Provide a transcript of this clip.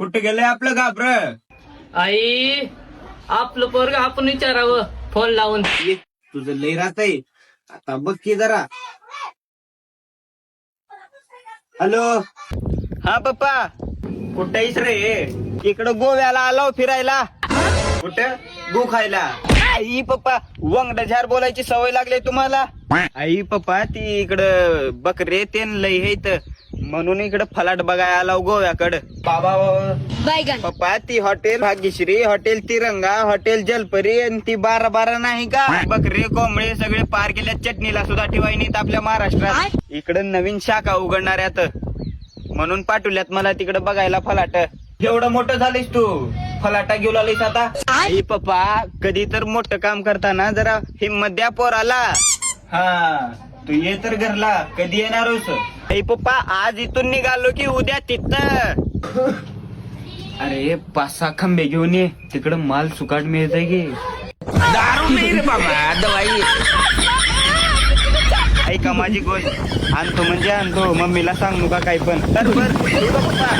कुठे गेलंय आपलं घाबर? आई आपलं पोरग आपण विचारावं फोन लावून. तुझं लय राहतंय. आता बघ की जरा. हॅलो. हा पप्पा, कुठेस रे? इकडं गोव्याला आलो फिरायला. कुठं? गो खायला. आई पप्पा, वंगड झार बोलायची सवय लागली तुम्हाला. आई पप्पा, ती इकडं बकरे तेन लय आहेत म्हणून इकडं फलाट बघायला आलो गोव्याकडं. बाबा पप्पा, ती हॉटेल भाग्यश्री, हॉटेल तिरंगा, हॉटेल जलपरी आणि ती 12-12 नाही का? बकरे कोंबडे सगळे पार केल्या, चटणीला सुद्धा ठेवाय नाहीत आपल्या महाराष्ट्रात. इकडं नवीन शाखा उघडणाऱ्यात म्हणून पाठवल्यात मला तिकडं बघायला फलाट. एवढं मोठं झालीस तू, फलाटा घेऊन आलीस आता. आई पप्पा, कधी तर मोठं काम करताना जरा हिम्मत द्या पोराला. हा, तू ये तर घरला. कधी येणार होस? आई पप्पा, आज इथून निघालो की उद्या तिथं. अरे 5-6 खंबे घेऊन ये, तिकडं माल सुकाट मिळतंय की. दारू नाही रे बाबा, दवाई. ऐका माझी गोष्ट, आणतो म्हणजे आणतो, मम्मीला सांगू का काही पण. तर बर पप्पा.